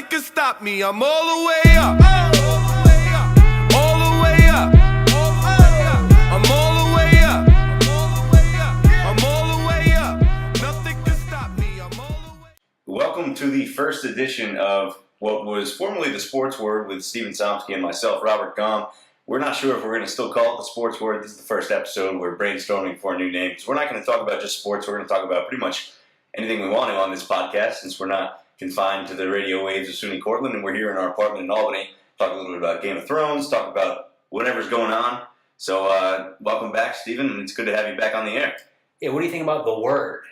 Nothing can stop me. I'm all the way up. All the way up. I'm all the way up. I'm all the way up. Nothing can stop me. I'm all the way up. Welcome to the first edition of what was formerly the Sports Word with Stephen Somsky and myself, Robert Galm. We're not sure if we're going to still call it the Sports Word. This is the first episode. We're brainstorming for a new name because we're not going to talk about just sports. We're going to talk about pretty much anything we want to on this podcast since we're not confined to the radio waves of SUNY Cortland, and we're here in our apartment in Albany. Talk a little bit about Game of Thrones, talk about whatever's going on. So welcome back, Stephen, and it's good to have you back on the air. Yeah, what do you think about the word?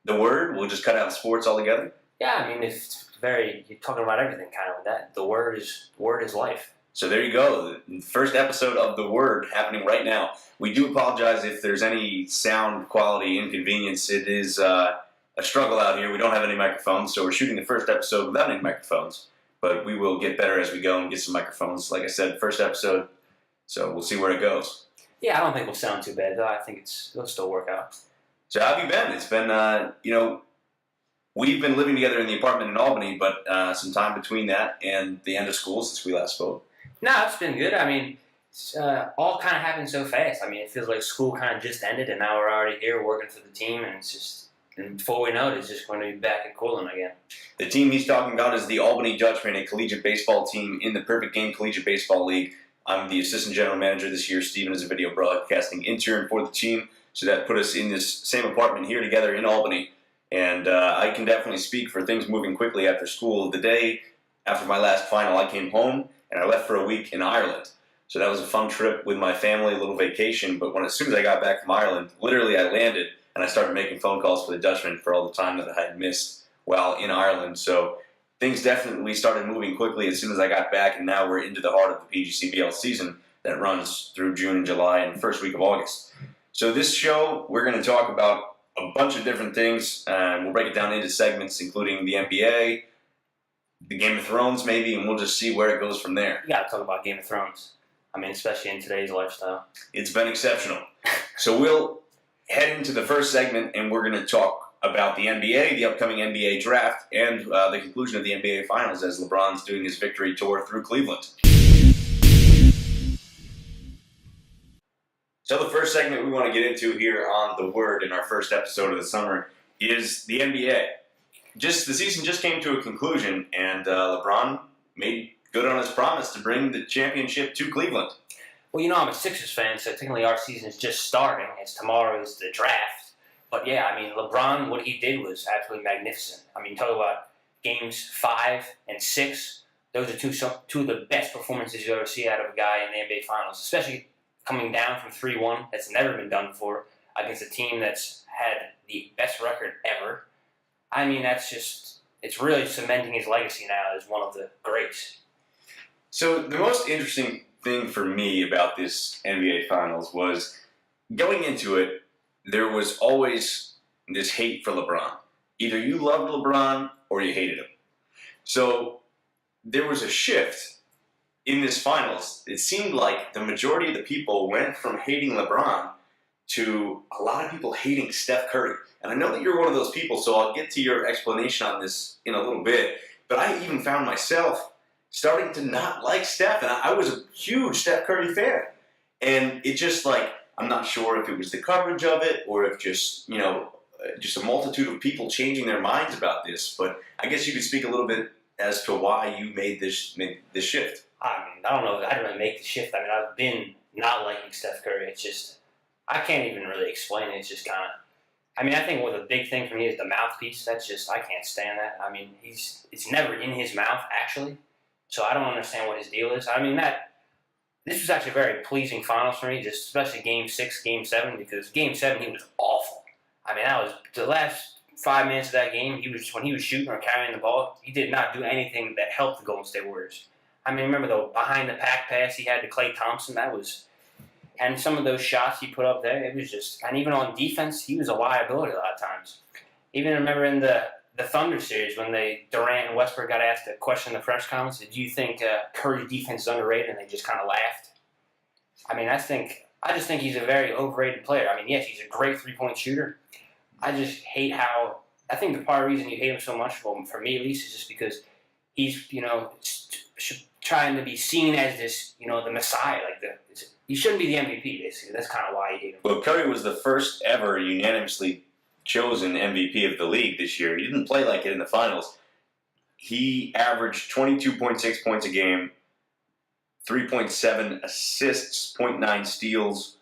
The word? We'll just cut out sports altogether? Yeah, I mean, it's very, you're talking about everything kind of with that. The word is life. So there you go, the first episode of The Word happening right now. We do apologize if there's any sound quality inconvenience. It is a struggle out here. We don't have any microphones, so we're shooting the first episode without any microphones. But we will get better as we go and get some microphones. Like I said, first episode, so we'll see where it goes. Yeah, I don't think we'll sound too bad, though. I think it'll still work out. So how have you been? It's been, we've been living together in the apartment in Albany, but some time between that and the end of school since we last spoke. No, it's been good. I mean, it's all kind of happened so fast. I mean, it feels like school kind of just ended, and now we're already here working for the team, and it's just, and before we know it, it's just going to be back at Cortland again. The team he's talking about is the Albany Dutchmen, a collegiate baseball team in the Perfect Game Collegiate Baseball League. I'm the assistant general manager this year. Stephen is a video broadcasting intern for the team, so that put us in this same apartment here together in Albany. And I can definitely speak for things moving quickly after school. The day after my last final, I came home, and I left for a week in Ireland. So that was a fun trip with my family, a little vacation. But as soon as I got back from Ireland, literally I landed, and I started making phone calls for the Dutchmen for all the time that I had missed while in Ireland. So things definitely started moving quickly as soon as I got back, and now we're into the heart of the PGCBL season that runs through June and July and the first week of August. So this show, we're going to talk about a bunch of different things. We'll break it down into segments, including the NBA, the Game of Thrones maybe, and we'll just see where it goes from there. You got to talk about Game of Thrones. I mean, especially in today's lifestyle. It's been exceptional. So we'll head into the first segment, and we're going to talk about the NBA, the upcoming NBA draft, and the conclusion of the NBA Finals as LeBron's doing his victory tour through Cleveland. So the first segment we want to get into here on The Word in our first episode of the summer is the NBA. The season just came to a conclusion, and LeBron made good on his promise to bring the championship to Cleveland. Well, I'm a Sixers fan, so technically our season is just starting. Tomorrow is the draft. But yeah, I mean, LeBron, what he did was absolutely magnificent. I mean, talk about games 5 and 6. Those are two of the best performances you ever see out of a guy in the NBA Finals, especially coming down from 3-1. That's never been done before against a team that's had the best record ever. I mean, it's really cementing his legacy now as one of the greats. So the most interesting thing for me about this NBA Finals was going into it, there was always this hate for LeBron. Either you loved LeBron or you hated him. So there was a shift in this Finals. It seemed like the majority of the people went from hating LeBron to a lot of people hating Steph Curry. And I know that you're one of those people, so I'll get to your explanation on this in a little bit. But I even found myself starting to not like Steph, and I was a huge Steph Curry fan. And it just I'm not sure if it was the coverage of it or if just a multitude of people changing their minds about this. But I guess you could speak a little bit as to why you made this shift. I mean, I don't know if I didn't make the shift. I mean, I've been not liking Steph Curry. It's just, I can't even really explain it. It's just kind of, I mean, I think what the big thing for me is the mouthpiece. That's just, I can't stand that. I mean, it's never in his mouth, actually. So I don't understand what his deal is. I mean, this was actually a very pleasing finals for me, just especially Game 6, Game 7, because Game 7, he was awful. I mean, that was the last 5 minutes of that game, when he was shooting or carrying the ball, he did not do anything that helped the Golden State Warriors. I mean, remember the behind-the-pack pass he had to Klay Thompson? And some of those shots he put up there, it was just, and even on defense, he was a liability a lot of times. Even remember in the Thunder series when Durant and Westbrook got asked a question in the press conference, did you think Curry's defense is underrated? And they just kind of laughed. I mean, I just think he's a very overrated player. I mean, yes, he's a great three-point shooter. I just hate I think the part of the reason you hate him so much, well, for me at least, is just because he's trying to be seen as this, the Messiah. He shouldn't be the MVP. Basically, that's kind of why you hate him. Well, Curry was the first ever unanimously chosen MVP of the league this year. He didn't play like it in the finals. He averaged 22.6 points a game, 3.7 assists, 0.9 steals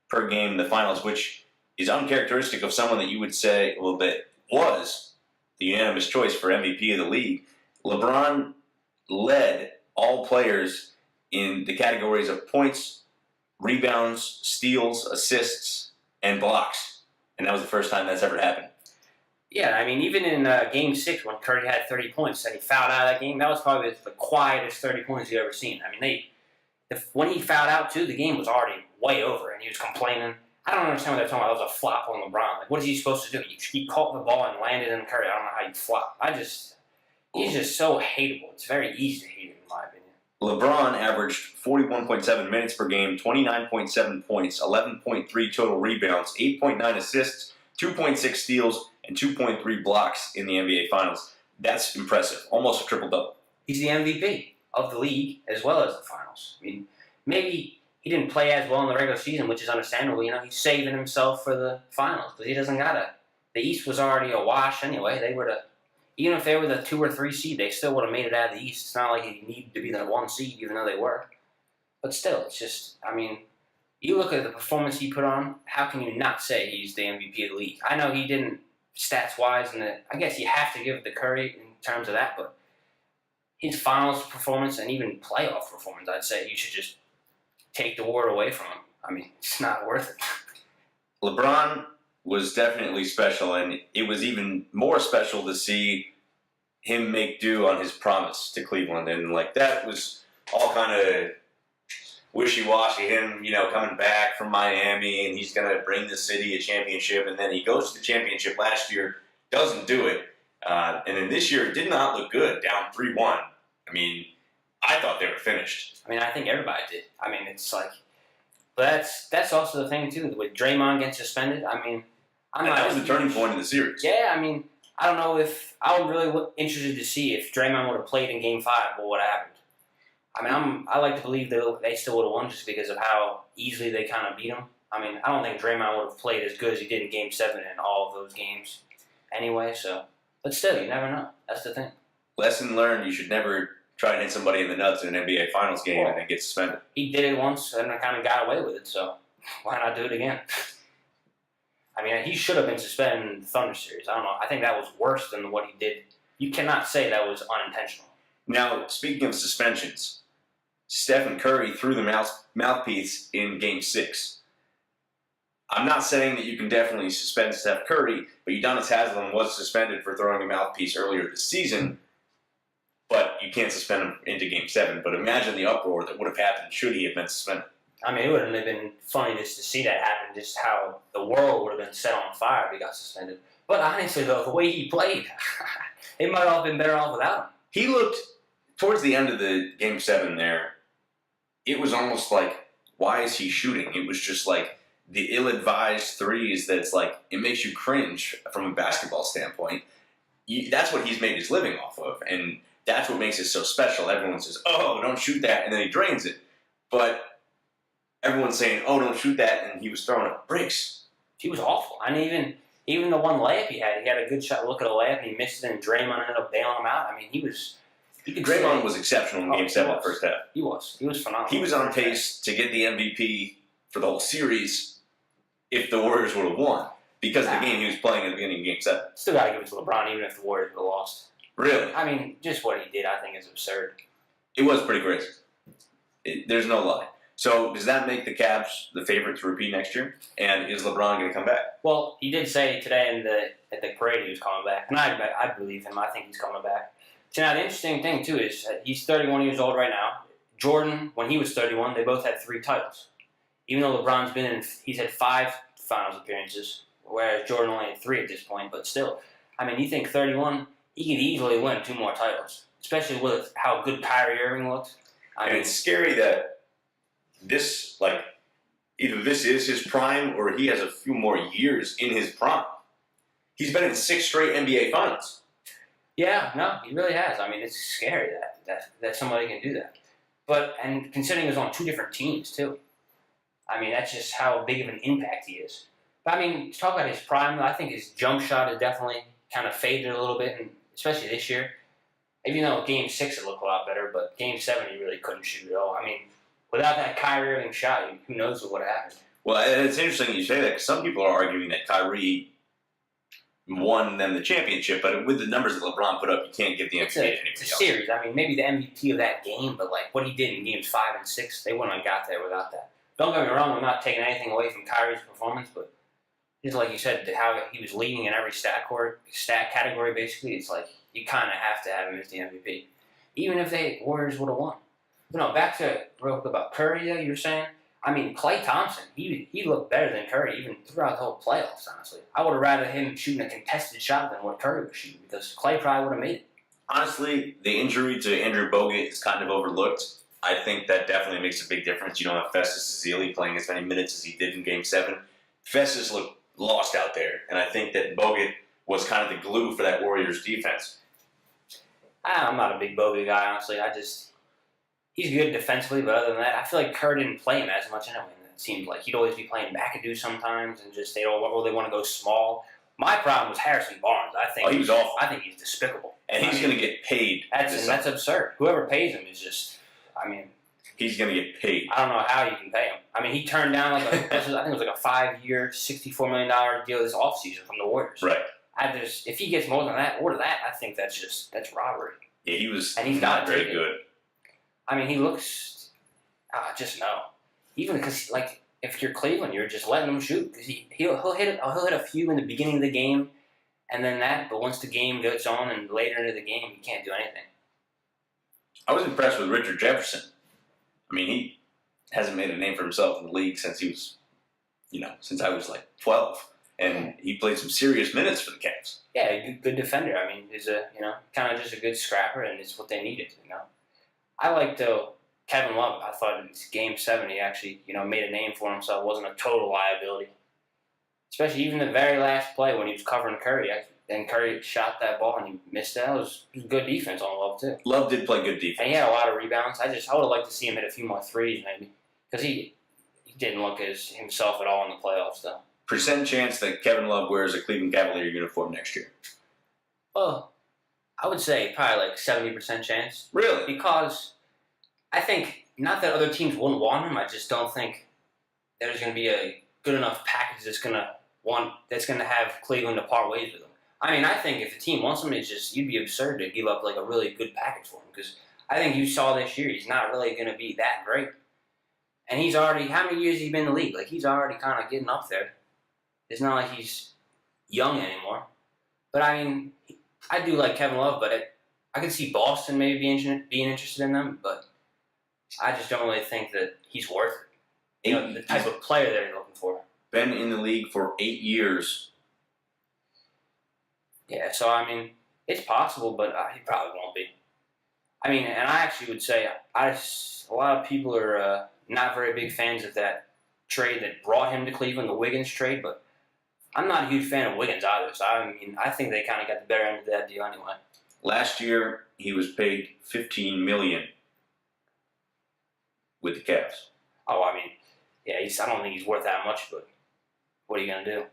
per game in the finals, which is uncharacteristic of someone that you would say, well, that was the unanimous choice for MVP of the league. LeBron led all players in the categories of points, rebounds, steals, assists, and blocks. And that was the first time that's ever happened. Yeah, I mean, even in Game 6 when Curry had 30 points and he fouled out of that game, that was probably the quietest 30 points you've ever seen. I mean, when he fouled out, too, the game was already way over, and he was complaining. I don't understand what they're talking about. That was a flop on LeBron. What is he supposed to do? He caught the ball and landed in Curry. I don't know how you flop. He's just so hateable. It's very easy to hate him, in my opinion. LeBron averaged 41.7 minutes per game, 29.7 points, 11.3 total rebounds, 8.9 assists, 2.6 steals, and 2.3 blocks in the NBA Finals. That's impressive. Almost a triple-double. He's the MVP of the league as well as the Finals. I mean, maybe he didn't play as well in the regular season, which is understandable. He's saving himself for the Finals because he doesn't got to. The East was already a wash anyway. Even if they were the 2 or 3 seed, they still would have made it out of the East. It's not like he needed to be the 1 seed, even though they were. But still, it's just, you look at the performance he put on, how can you not say he's the MVP of the league? I know he didn't stats-wise, and I guess you have to give it to Curry in terms of that, but his finals performance and even playoff performance, I'd say you should just take the award away from him. It's not worth it. LeBron was definitely special, and it was even more special to see him make do on his promise to Cleveland. And that was all kind of wishy-washy, him, coming back from Miami, and he's going to bring the city a championship, and then he goes to the championship last year, doesn't do it, and then this year it did not look good, down 3-1. I thought they were finished. I think everybody did. It's like, but that's also the thing too. With Draymond getting suspended, that was the turning point in the series. Yeah, I don't know if I was really interested to see if Draymond would have played in Game 5, what would have happened. I like to believe they still would have won just because of how easily they kind of beat him. I don't think Draymond would have played as good as he did in Game 7 in all of those games anyway. So, but still, you never know. That's the thing. Lesson learned: you should never try and hit somebody in the nuts in an NBA Finals game and then get suspended. He did it once and kind of got away with it, so why not do it again? He should have been suspended in the Thunder series. I don't know. I think that was worse than what he did. You cannot say that was unintentional. Now, speaking of suspensions, Stephen Curry threw the mouthpiece in Game 6. I'm not saying that you can definitely suspend Steph Curry, but Udonis Haslem was suspended for throwing a mouthpiece earlier this season, but you can't suspend him into Game 7. But imagine the uproar that would have happened should he have been suspended. It wouldn't have been funny just to see that happen, just how the world would have been set on fire if he got suspended. But honestly, though, the way he played, it might have been better off without him. He looked, towards the end of the Game 7 there, it was almost like, why is he shooting? It was just like the ill-advised threes that's it makes you cringe from a basketball standpoint. That's what he's made his living off of, and that's what makes it so special. Everyone says, oh, don't shoot that, and then he drains it. But everyone's saying, oh, don't shoot that, and he was throwing up bricks. He was awful. Even the one layup he had a good shot. Look at a layup, and he missed it, and Draymond ended up bailing him out. Draymond was exceptional in Game 7 the first half. He was phenomenal. He was on pace to get the MVP for the whole series if the Warriors would have won, because of the game he was playing at the beginning of Game 7. Still got to give it to LeBron, even if the Warriors would have lost. Really? Just what he did, I think, is absurd. It was pretty crazy. There's no lie. So does that make the Cavs the favorite to repeat next year? And is LeBron going to come back? Well, he did say today at the parade he was coming back, and I believe him. I think he's coming back. So now the interesting thing too is that he's 31 years old right now. Jordan, when he was 31, they both had 3 titles. Even though LeBron's he's had 5 finals appearances, whereas Jordan only had 3 at this point. But still, you think 31, he could easily win 2 more titles, especially with how good Kyrie Irving looked. And it's scary that this, either this is his prime or he has a few more years in his prime. He's been in 6 straight NBA Finals. Yeah, no, he really has. I mean, it's scary that somebody can do that. But and considering he was on two different teams too, I mean that's just how big of an impact he is. But I mean, to talk about his prime, I think his jump shot has definitely kind of faded a little bit, and especially this year. Even though Game 6 it looked a lot better, but Game 7 he really couldn't shoot at all. I mean, without that Kyrie Irving shot, who knows what would have happened. Well, it's interesting you say that because some people are arguing that Kyrie won them the championship, but with the numbers that LeBron put up, you can't give the MVP to anybody It's a else. series. I mean, maybe the MVP of that game, but like what he did in Games 5 and 6, they wouldn't have got there without that. Don't get me wrong, I'm not taking anything away from Kyrie's performance, but just like you said, how he was leading in every stat category, basically, it's like you kind of have to have him as the MVP. Even if the Warriors would have won. But no, back to real quick about Curry, you were saying. I mean, Klay Thompson, he looked better than Curry even throughout the whole playoffs, honestly. I would have rather him shooting a contested shot than what Curry was shooting because Klay probably would have made it. Honestly, the injury to Andrew Bogut is kind of overlooked. I think that definitely makes a big difference. You don't have Festus Ezeli playing as many minutes as he did in Game 7. Festus looked lost out there, and I think that Bogut was kind of the glue for that Warriors defense. I'm not a big Bogut guy, honestly. He's good defensively, but other than that, I feel like Kerr didn't play him as much anyway. It seemed like he'd always be playing McAdoo sometimes, and just they don't really want to go small. My problem was Harrison Barnes. I think he was awful. I think he's despicable. And he's going to get paid. That's absurd. Whoever pays him is just. I mean, he's going to get paid. I don't know how you can pay him. I mean, he turned down I think it was like a 5-year, $64 million deal this offseason from the Warriors. Right. If he gets more than that or that, I think that's robbery. Yeah, he was and he's not very good. I mean, he looks. Just no. Even because, like, if you're Cleveland, you're just letting him shoot because he'll hit a few in the beginning of the game, and then that. But once the game gets on and later into the game, he can't do anything. I was impressed with Richard Jefferson. I mean, he hasn't made a name for himself in the league since he was, since I was like 12, and he played some serious minutes for the Cavs. Yeah, good defender. I mean, he's kind of just a good scrapper, and it's what they needed. I liked Kevin Love. I thought in Game 7 he actually made a name for himself. Wasn't a total liability, especially even the very last play when he was covering Curry. And Curry shot that ball and he missed it. It was good defense on Love too. Love did play good defense. And he had a lot of rebounds. I would have liked to see him hit a few more threes maybe because he didn't look as himself at all in the playoffs though. Percent chance that Kevin Love wears a Cleveland Cavalier uniform next year? Well, I would say probably like 70% chance. Really? Because I think, not that other teams wouldn't want him, I just don't think there's going to be a good enough package that's going to have Cleveland to part ways with him. I mean, I think if a team wants him, you'd be absurd to give up like a really good package for him because I think you saw this year he's not really going to be that great. And he's already, how many years has he been in the league? Like, he's already kind of getting up there. It's not like he's young anymore. But I mean, I do like Kevin Love, but I could see Boston maybe being interested in them, but I just don't really think that he's worth it. The type of player they're looking for. Been in the league for 8 years. Yeah, so I mean, it's possible, but he probably won't be. I mean, and I actually would say a lot of people are not very big fans of that trade that brought him to Cleveland, the Wiggins trade, but I'm not a huge fan of Wiggins either, so I mean, I think they kind of got the better end of that deal anyway. Last year, he was paid $15 million with the Cavs. Oh, I mean, yeah, I don't think he's worth that much, but what are you going to do?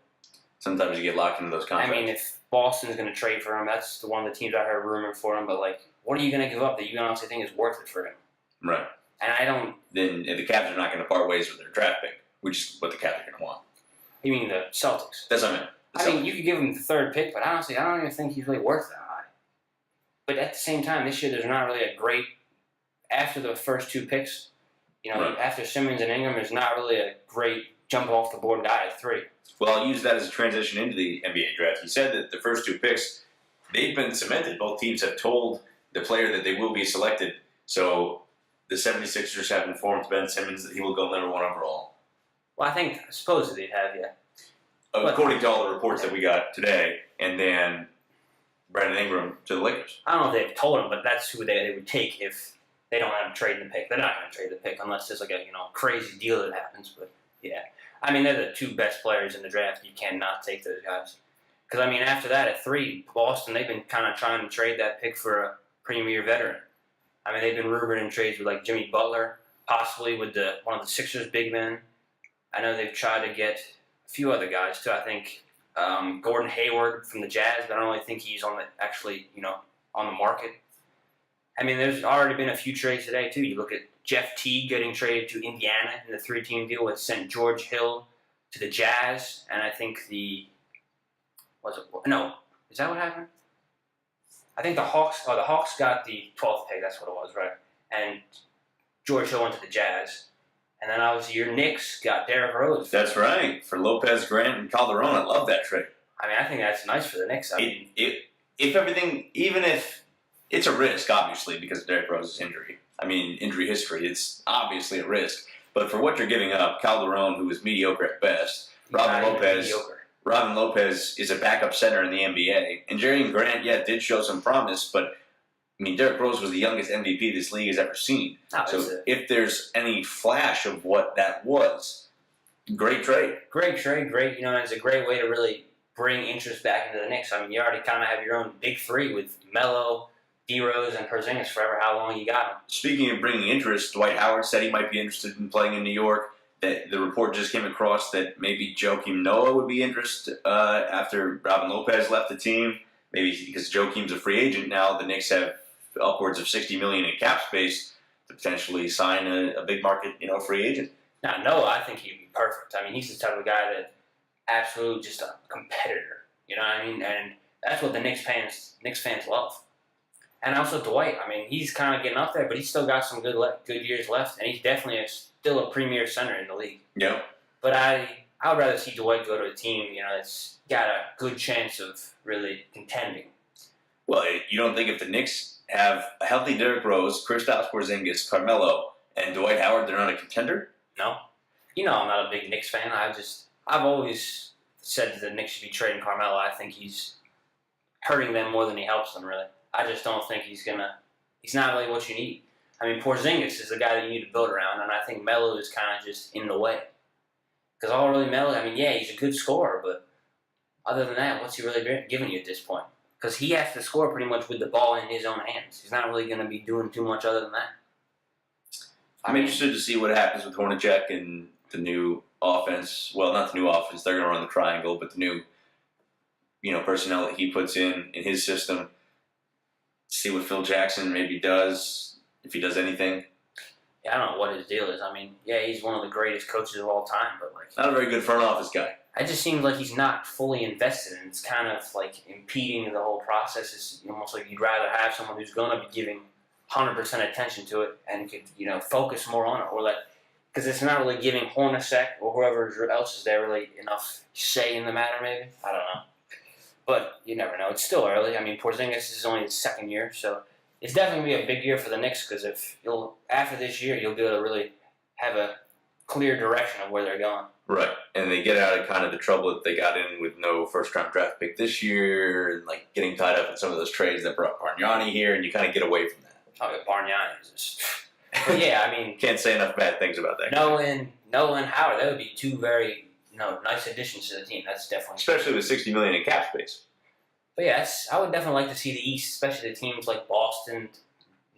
Sometimes you get locked into those contracts. I mean, if Boston's going to trade for him, that's one of the teams I heard rumored for him, but, like, what are you going to give up that you honestly think is worth it for him? Right. And I don't... Then the Cavs are not going to part ways with their draft pick, which is what the Cavs are going to want. You mean the Celtics? That's what I meant. I mean, you could give him the third pick, but honestly, I don't even think he's really worth that high. But at the same time, this year there's not really a great... After the first two picks, right. After Simmons and Ingram, there's not really a great jump off the board guy at 3. Well, I'll use that as a transition into the NBA draft. He said that the first two picks, they've been cemented. Both teams have told the player that they will be selected. So the 76ers have informed Ben Simmons that he will go number 1 overall. Well, I think supposedly they have, yeah. According to all the reports that we got today, and then Brandon Ingram to the Lakers. I don't know if they've told him, but that's who they would take if they don't have him trade the pick. They're not going to trade the pick unless there's like a crazy deal that happens. But yeah, I mean they're the two best players in the draft. You cannot take those guys. Because, I mean, after that, at 3, Boston, they've been kind of trying to trade that pick for a premier veteran. I mean, they've been rumored in trades with, like, Jimmy Butler, possibly with one of the Sixers' big men. I know they've tried to get a few other guys, too. I think Gordon Hayward from the Jazz, but I don't really think he's on the market. I mean, there's already been a few trades today, too. You look at Jeff Teague getting traded to Indiana in the 3-team deal, which sent George Hill to the Jazz, and I think is that what happened? I think the Hawks got the 12th pick, that's what it was, right? And George Hill went to the Jazz. And then obviously your Knicks got Derrick Rose. That's right, for Lopez, Grant, and Calderon. I love that trade. I mean, I think that's nice for the Knicks. If everything, even if it's a risk, obviously, because of Derrick Rose's injury. I mean, injury history, it's obviously a risk. But for what you're giving up, Calderon, who is mediocre at best, Robin Lopez is a backup center in the NBA. And Jerry Grant, did show some promise, but I mean, Derrick Rose was the youngest MVP this league has ever seen. So if there's any flash of what that was, great trade. Great trade, great. It's a great way to really bring interest back into the Knicks. I mean, you already kind of have your own big 3 with Melo, D. Rose, and Porzingis forever, how long you got them. Speaking of bringing interest, Dwight Howard said he might be interested in playing in New York. That the report just came across that maybe Joakim Noah would be interested after Robin Lopez left the team. Maybe because Joakim's a free agent now, the Knicks have upwards of $60 million in cap space to potentially sign a big market, free agent. Now, Noah, I think he'd be perfect. I mean, he's the type of guy that absolutely just a competitor. You know what I mean? And that's what the Knicks fans love. And also Dwight. I mean, he's kind of getting up there, but he's still got some good years left, and he's definitely still a premier center in the league. Yeah. But I would rather see Dwight go to a team, that's got a good chance of really contending. Well, you don't think if the Knicks have a healthy Derrick Rose, Kristaps Porzingis, Carmelo, and Dwight Howard, they're not a contender? No. I'm not a big Knicks fan. I've always said that the Knicks should be trading Carmelo. I think he's hurting them more than he helps them, really. I just don't think he's not really what you need. I mean, Porzingis is the guy that you need to build around, and I think Melo is kind of just in the way. Because all really Melo, I mean, he's a good scorer, but other than that, what's he really giving you at this point? Because he has to score pretty much with the ball in his own hands. He's not really going to be doing too much other than that. I'm interested to see what happens with Hornacek and the new offense. Well, not the new offense. They're going to run the triangle, but the new, personnel that he puts in his system. See what Phil Jackson maybe does, if he does anything. Yeah, I don't know what his deal is. I mean, he's one of the greatest coaches of all time, but not a very good front office guy. It just seems like he's not fully invested, and it's kind of impeding the whole process. It's almost like you'd rather have someone who's going to be giving 100% attention to it and could, focus more on it, because it's not really giving Hornacek or whoever else is there really enough say in the matter. Maybe, I don't know, but you never know. It's still early. I mean, Porzingis is only his second year, so it's definitely going to be a big year for the Knicks. Because after this year, you'll be able to really have a clear direction of where they're going. Right, and they get out of kind of the trouble that they got in with no first-round draft pick this year, and getting tied up in some of those trades that brought Bargnani here, and you kind of get away from that. Oh, yeah, Bargnani is just... But I mean... Can't say enough bad things about that. Noah and Howard, that would be two very nice additions to the team. That's definitely... Especially with $60 million in cap space. But I would definitely like to see the East, especially the teams like Boston,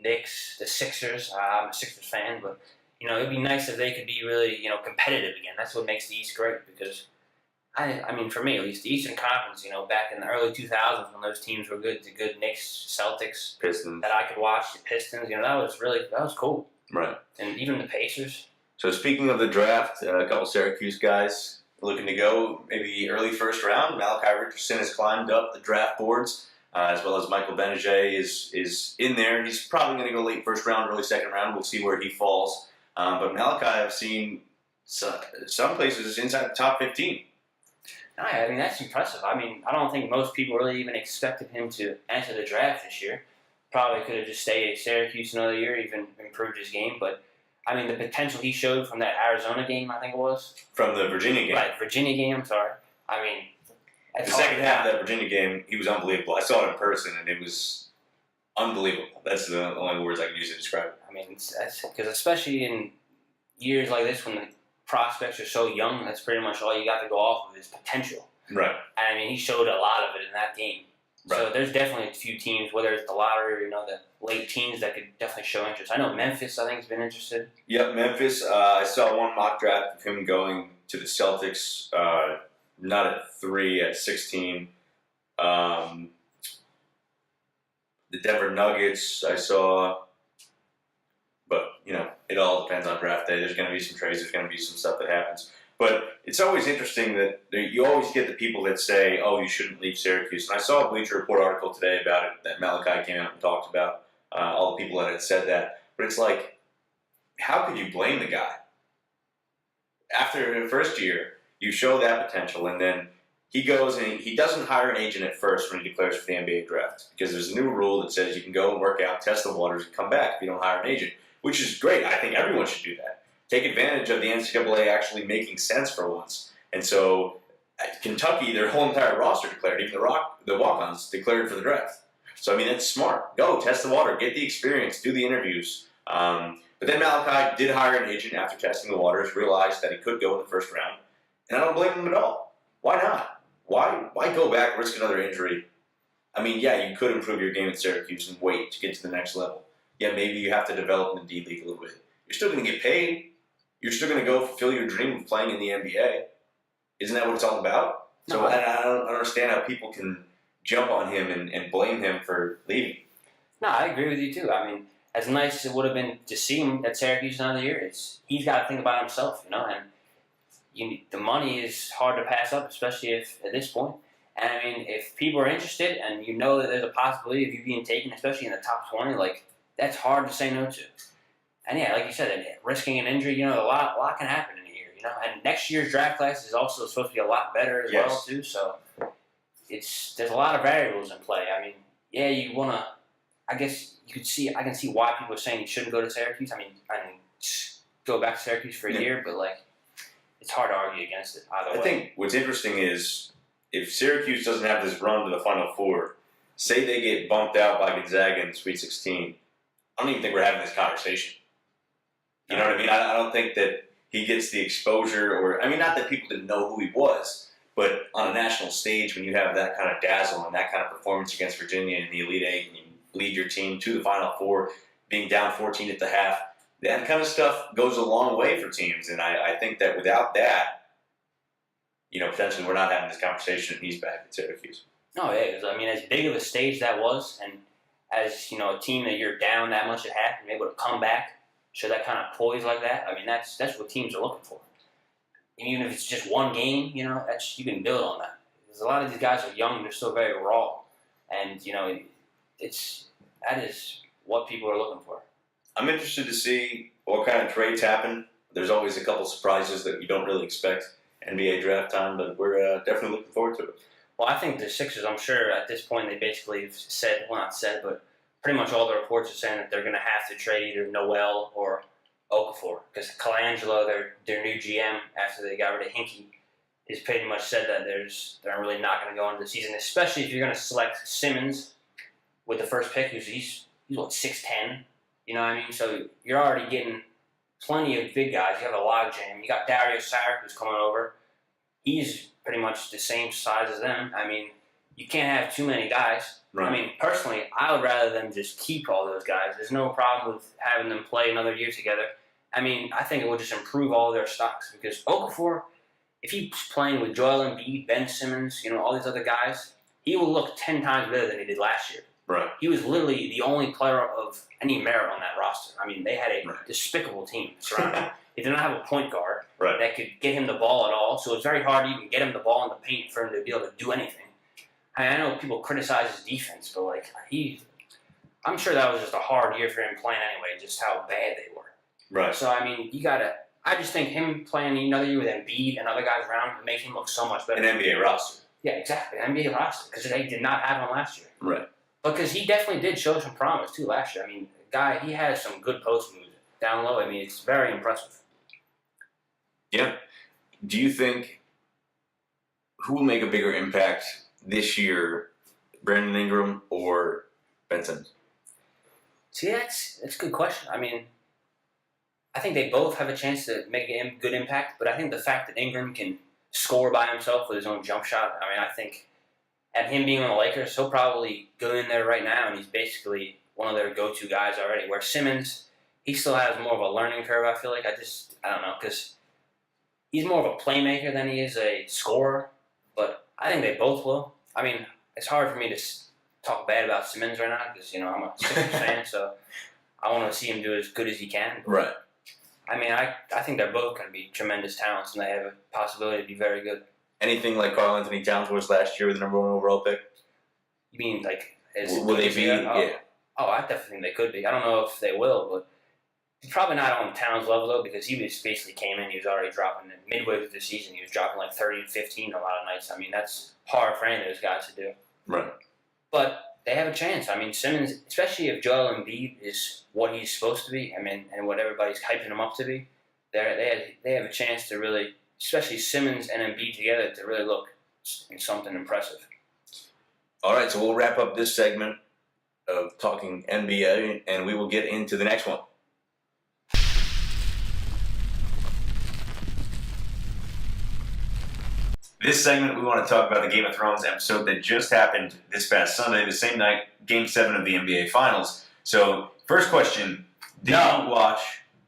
Knicks, the Sixers. I'm a Sixers fan, but... it'd be nice if they could be really, competitive again. That's what makes the East great because, I mean, for me at least, the Eastern Conference, back in the early 2000s when those teams were good, the good Knicks, Celtics, Pistons, that I could watch, the Pistons, that was cool. Right. And even the Pacers. So speaking of the draft, a couple Syracuse guys looking to go maybe early first round. Malachi Richardson has climbed up the draft boards, as well as Michael Benajay is in there. He's probably going to go late first round, early second round. We'll see where he falls. But Malachi, I've seen some places inside the top 15. I mean, that's impressive. I mean, I don't think most people really even expected him to enter the draft this year. Probably could have just stayed at Syracuse another year, even improved his game. But, I mean, the potential he showed from that Arizona game, I think it was. From the Virginia game. Right, Virginia game, I'm sorry. I mean, the second half of that Virginia game, he was unbelievable. I saw it in person, and it was unbelievable. That's the only words I can use to describe it. I mean, because especially in years like this when the prospects are so young, that's pretty much all you got to go off of is potential. Right. And I mean, he showed a lot of it in that game. Right. So there's definitely a few teams, whether it's the lottery or the late teens, that could definitely show interest. I know Memphis, I think, has been interested. Yep, Memphis. I saw one mock draft of him going to the Celtics, not at 3, at 16. The Denver Nuggets, I saw. But, it all depends on draft day. There's going to be some trades. There's going to be some stuff that happens. But it's always interesting that you always get the people that say, oh, you shouldn't leave Syracuse. And I saw a Bleacher Report article today about it that Malachi came out and talked about, all the people that had said that. But it's like, how could you blame the guy? After the first year, you show that potential, and then he goes and he doesn't hire an agent at first when he declares for the NBA draft. Because there's a new rule that says you can go and work out, test the waters, and come back if you don't hire an agent. Which is great. I think everyone should do that. Take advantage of the NCAA actually making sense for once. And so, at Kentucky, their whole entire roster declared, even the walk-ons declared for the draft. So, I mean, that's smart. Go, test the water, get the experience, do the interviews. But then Malachi did hire an agent after testing the waters, realized that he could go in the first round. And I don't blame him at all. Why not? Why go back, risk another injury? I mean, yeah, you could improve your game at Syracuse and wait to get to the next level. Yeah, maybe you have to develop in the D League a little bit. You're still going to get paid. You're still going to go fulfill your dream of playing in the NBA. Isn't that what it's all about? No. So I don't understand how people can jump on him and blame him for leaving. No, I agree with you too. I mean, as nice as it would have been to see him at Syracuse another year, he's got to think about himself, and the money is hard to pass up, especially if at this point. And I mean, if people are interested and you know that there's a possibility of you being taken, especially in the top 20, that's hard to say no to. And yeah, like you said, risking an injury, a lot can happen in a year, And next year's draft class is also supposed to be a lot better as well too. So there's a lot of variables in play. I mean, yeah, you want to. I guess I can see why people are saying you shouldn't go to Syracuse. I mean, go back to Syracuse for a year, but it's hard to argue against it either way. I think what's interesting is if Syracuse doesn't have this run to the Final Four, say they get bumped out by Gonzaga in the Sweet 16. I don't even think we're having this conversation. You know what I mean? I don't think that he gets the exposure not that people didn't know who he was, but on a national stage when you have that kind of dazzle and that kind of performance against Virginia in the Elite Eight and you lead your team to the Final Four, being down 14 at the half, that kind of stuff goes a long way for teams. And I think that without that, potentially we're not having this conversation and he's back at Syracuse. No, yeah, because as big of a stage that was, and as a team that you're down that much at half and able to come back, show that kind of poise like that. I mean, that's what teams are looking for. And even if it's just one game, you can build on that. Because a lot of these guys are young; they're still very raw, and that is what people are looking for. I'm interested to see what kind of trades happen. There's always a couple surprises that you don't really expect NBA draft time, but we're definitely looking forward to it. Well, I think the Sixers, I'm sure at this point they basically have said, well, not said, but pretty much all the reports are saying that they're going to have to trade either Noel or Okafor. Because Colangelo, their new GM, after they got rid of Hinkie, has pretty much said that they're really not going to go into the season, especially if you're going to select Simmons with the first pick, he's 6'10", you know what I mean? So you're already getting plenty of big guys. You have a logjam. You got Dario Saric who's coming over. He's pretty much the same size as them. I mean, you can't have too many guys. Right. I mean, personally, I would rather them just keep all those guys. There's no problem with having them play another year together. I mean, I think it would just improve all their stocks because Okafor, if he's playing with Joel Embiid, Ben Simmons, all these other guys, he will look 10 times better than he did last year. Right. He was literally the only player of any merit on that roster. I mean, they had a despicable team surrounding him. They did not have a point guard that could get him the ball at all, so it's very hard to even get him the ball in the paint for him to be able to do anything. I know people criticize his defense, but I'm sure that was just a hard year for him playing anyway, just how bad they were. Right. So, I mean, I just think him playing another year with Embiid and other guys around would make him look so much better. An NBA roster. Yeah, exactly. An NBA roster, because they did not have him last year. Right. Because he definitely did show some promise, too, last year. I mean, he has some good post moves down low. I mean, it's very impressive. Yeah. Do you think who will make a bigger impact this year, Brandon Ingram or Ben Simmons? See, that's a good question. I mean, I think they both have a chance to make a good impact, but I think the fact that Ingram can score by himself with his own jump shot. I mean, I think at him being on the Lakers, he'll probably go in there right now, and he's basically one of their go-to guys already. Where Simmons, he still has more of a learning curve, I feel like. I don't know, because he's more of a playmaker than he is a scorer, but I think they both will. I mean, it's hard for me to talk bad about Simmons right now because, I'm a Sixers fan, so I want to see him do as good as he can. Right. I mean, I think they're both going to be tremendous talents, and they have a possibility to be very good. Anything like Karl Anthony Towns was last year with the number 1 overall pick? You mean, like, Will they be? Yeah. Oh, I definitely think they could be. I don't know if they will, but probably not on Towns' level, though, because he just basically came in, he was already dropping, midway through the season, he was dropping like 30 and 15 a lot of nights. I mean, that's hard for any of those guys to do. Right. But they have a chance. I mean, Simmons, especially if Joel Embiid is what he's supposed to be, and what everybody's hyping him up to be, they have a chance to really, especially Simmons and Embiid together, to really look in something impressive. All right, so we'll wrap up this segment of talking NBA, and we will get into the next one. This segment, we want to talk about the Game of Thrones episode that just happened this past Sunday, the same night, Game 7 of the NBA Finals. So, first question, did you watch...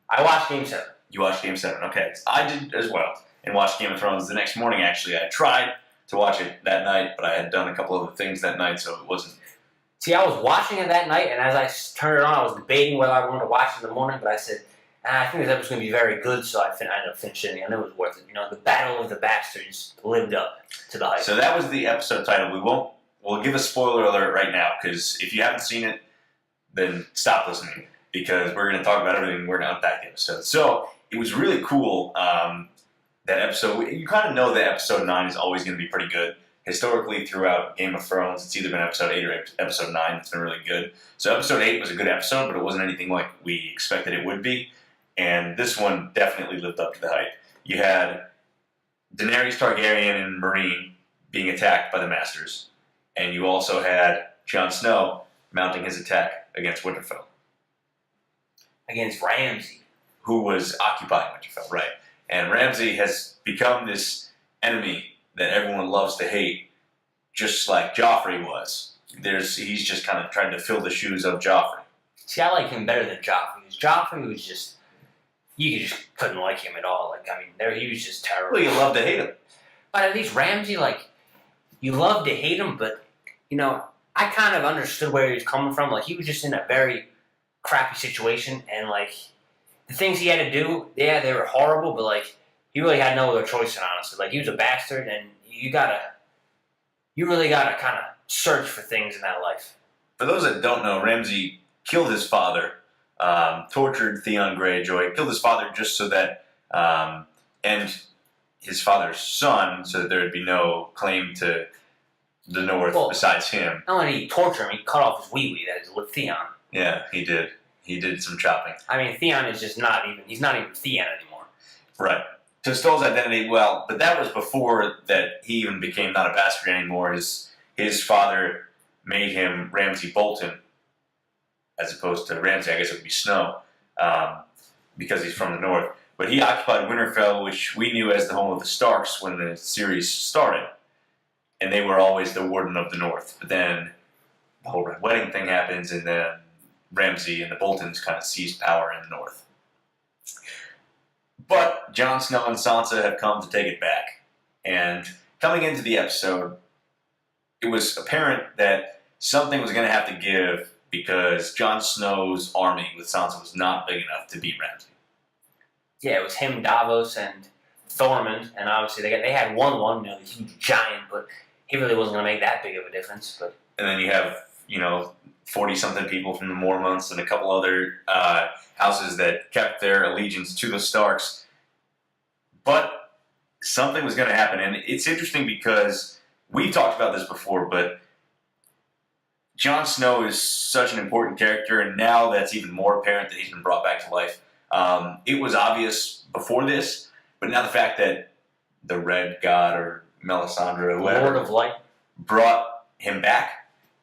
I watched Game 7. You watched Game 7, okay. I did as well, and watched Game of Thrones the next morning, actually. I tried to watch it that night, but I had done a couple other things that night, so it wasn't... See, I was watching it that night, and as I turned it on, I was debating whether I wanted to watch it in the morning, but I said, I think this episode's going to be very good, so I ended up finishing it. I knew it was worth it. The Battle of the Bastards lived up to the hype. So that was the episode title. We'll give a spoiler alert right now, because if you haven't seen it, then stop listening, because we're going to talk about everything. We're going to unpack the episode. So it was really cool, that episode. You kind of know that episode 9 is always going to be pretty good. Historically, throughout Game of Thrones, it's either been episode 8 or episode 9 that's been really good. So episode 8 was a good episode, but it wasn't anything like we expected it would be. And this one definitely lived up to the hype. You had Daenerys Targaryen and Meereen being attacked by the Masters. And you also had Jon Snow mounting his attack against Winterfell. Against Ramsay. Who was occupying Winterfell, right. And Ramsay has become this enemy that everyone loves to hate, just like Joffrey was. He's just kind of trying to fill the shoes of Joffrey. See, I like him better than Joffrey. Because Joffrey was just... You just couldn't like him at all. He was just terrible. Well, you love to hate him. But at least Ramsay, you love to hate him, but, I kind of understood where he was coming from. He was just in a very crappy situation, and, the things he had to do, yeah, they were horrible, but, he really had no other choice, honestly. He was a bastard, and you really gotta kind of search for things in that life. For those that don't know, Ramsay killed his father, tortured Theon Greyjoy, killed his father just so that, and his father's son, so that there would be no claim to the North besides him. Not only did he torture him, he cut off his wee-wee, that is, with Theon. Yeah, he did. He did some chopping. Theon is just he's not even Theon anymore. Right. To stole his identity, but that was before that he even became not a bastard anymore. His father made him Ramsay Bolton, as opposed to Ramsay, I guess it would be Snow, because he's from the North. But he occupied Winterfell, which we knew as the home of the Starks when the series started. And they were always the Warden of the North. But then the whole Red Wedding thing happens, and then Ramsay and the Boltons kind of seized power in the North. But Jon Snow and Sansa have come to take it back. And coming into the episode, it was apparent that something was going to have to give because Jon Snow's army with Sansa was not big enough to beat Ramsay. Yeah, it was him, Davos, and Thormund, and obviously they had 1-1, the huge giant, but he really wasn't going to make that big of a difference. But and then you have, 40-something people from the Mormonts and a couple other houses that kept their allegiance to the Starks. But something was going to happen, and it's interesting because we've talked about this before, but Jon Snow is such an important character, and now that's even more apparent that he's been brought back to life. It was obvious before this, but now the fact that the Red God or Melisandre or whatever Lord of Light brought him back,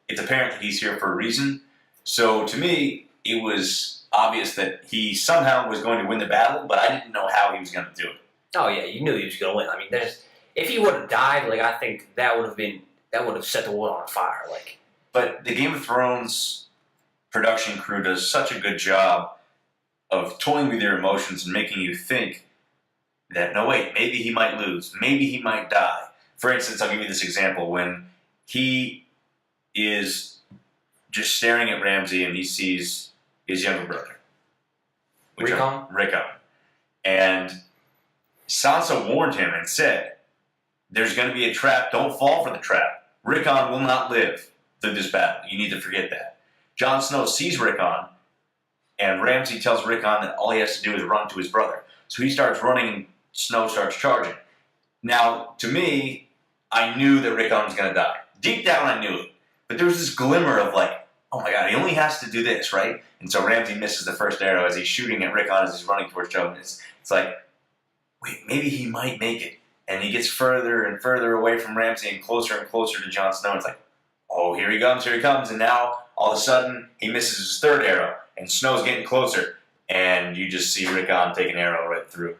it's apparent that he's here for a reason. So to me, it was obvious that he somehow was going to win the battle, but I didn't know how he was going to do it. oh yeah, you knew he was going to win. It if he would have died, like I think that would have set the world on fire. Like, But the Game of Thrones production crew does such a good job of toying with your emotions and making you think that, no, wait, maybe he might lose. Maybe he might die. For instance, I'll give you this example. When he is just staring at Ramsay and he sees his younger brother. Rickon. And Sansa warned him and said, there's going to be a trap. Don't fall for the trap. Rickon will not live through this battle. You need to forget that. Jon Snow sees Rickon, and Ramsay tells Rickon that all he has to do is run to his brother. So he starts running, and Snow starts charging. Now, to me, I knew that Rickon was going to die. Deep down, I knew it. But there was this glimmer of like, oh my God, he only has to do this, right? And so Ramsay misses the first arrow as he's shooting at Rickon as he's running towards Joe. It's like, wait, maybe he might make it. And he gets further and further away from Ramsay and closer to Jon Snow. It's like, oh, here he comes. And now, all of a sudden, he misses his third arrow. And Snow's getting closer. And you just see Rickon take an arrow right through.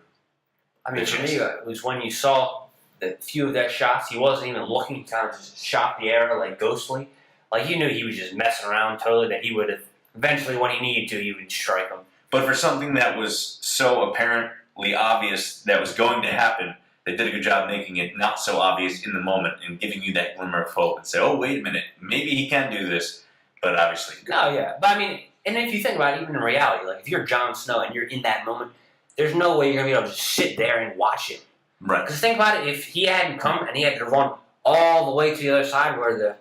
I mean, for me, it was when you saw the few of that shots, he wasn't even looking. He kind of just shot the arrow, like, ghostly. Like, you knew he was just messing around totally, that he would have, eventually, when he needed to, he would strike him. But for something that was so apparently obvious that was going to happen, they did a good job making it not so obvious in the moment and giving you that glimmer of hope and say, oh, wait a minute, maybe he can do this. But obviously, no, yeah. But I mean, and if you think about it, even in reality, like if you're Jon Snow and you're in that moment, there's no way you're going to be able to just sit there and watch it. Right. Because think about it, if he hadn't come and he had to run all the way to the other side where the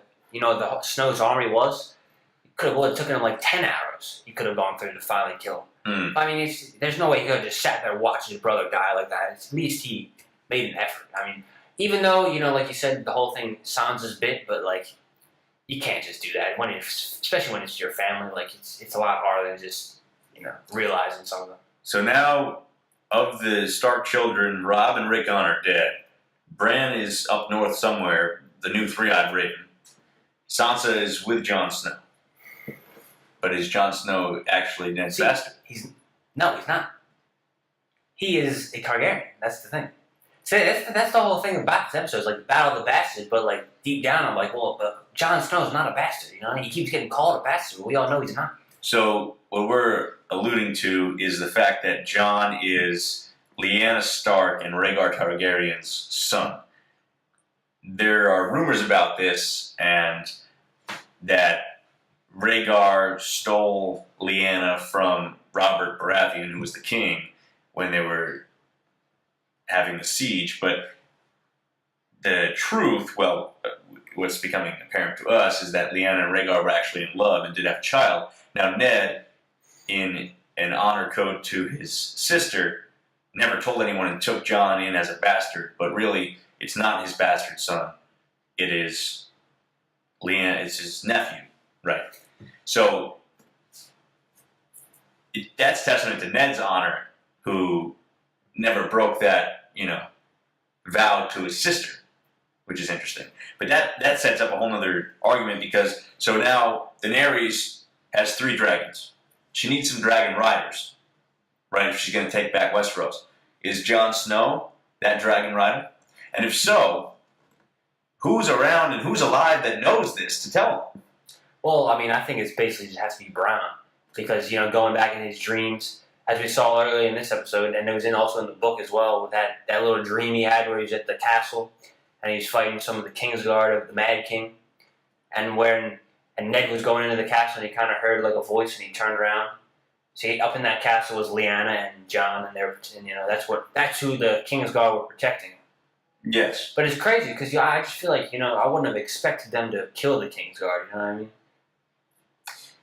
Snow's army was, it would have taken him like 10 arrows. He could have gone through to finally kill him. I mean, there's no way he could have just sat there and watched his brother die like that. At least he made an effort. I mean, even though, like you said, the whole thing Sansa's bit, but like, you can't just do that especially when it's your family. Like it's a lot harder than just realizing some of them. So now, of the Stark children, Robb and Rickon are dead. Bran is up north somewhere, the new three-eyed raven. Sansa is with Jon Snow. But is Jon Snow actually Ned's bastard? No, he's not. He is a Targaryen. That's the thing. So that's the whole thing about this episode. It's like the Battle of the Bastards, but like deep down, I'm like, well, but Jon Snow's not a bastard. He keeps getting called a bastard, but we all know he's not. So what we're alluding to is the fact that Jon is Lyanna Stark and Rhaegar Targaryen's son. There are rumors about this, and that Rhaegar stole Lyanna from Robert Baratheon, who was the king, when they were having the siege. But the truth, well, what's becoming apparent to us, is that Lyanna and Rhaegar were actually in love and did have a child. Now, Ned, in an honor code to his sister, never told anyone and took Jon in as a bastard, but really, it's not his bastard son. It is Lyanna, it's his nephew, right? So, that's testament to Ned's honor, who never broke that, vow to his sister, which is interesting. But that sets up a whole other argument, because, so now, Daenerys has 3 dragons. She needs some dragon riders, right, if she's going to take back Westeros. Is Jon Snow that dragon rider? And if so, who's around and who's alive that knows this to tell him? Well, I mean, I think it's basically just has to be Bran. Because, going back in his dreams, as we saw earlier in this episode, and it was also in the book as well, with that little dream he had where he was at the castle, and he's fighting some of the Kingsguard of the Mad King, and Ned was going into the castle, and he kind of heard like a voice, and he turned around. See, up in that castle was Lyanna and Jon, and that's who the Kingsguard were protecting. Yes. But it's crazy, because I just feel like, I wouldn't have expected them to kill the Kingsguard, you know what I mean?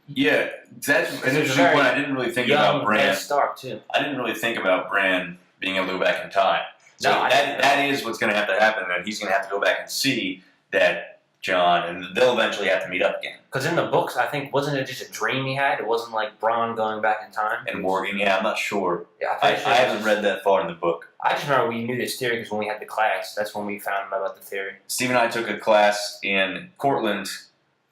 Yeah, that's an interesting point. I didn't really think about Bran. Stark too. I didn't really think about Bran being able to go back in time. So no, that is what's going to have to happen. That he's going to have to go back and see that Jon, and they'll eventually have to meet up again. Because in the books, I think, wasn't it just a dream he had? It wasn't like Bronn going back in time. And Morgan, yeah, I'm not sure. Yeah, I haven't read that far in the book. I just remember we knew this theory because when we had the class, that's when we found out about the theory. Steve and I took a class in Cortland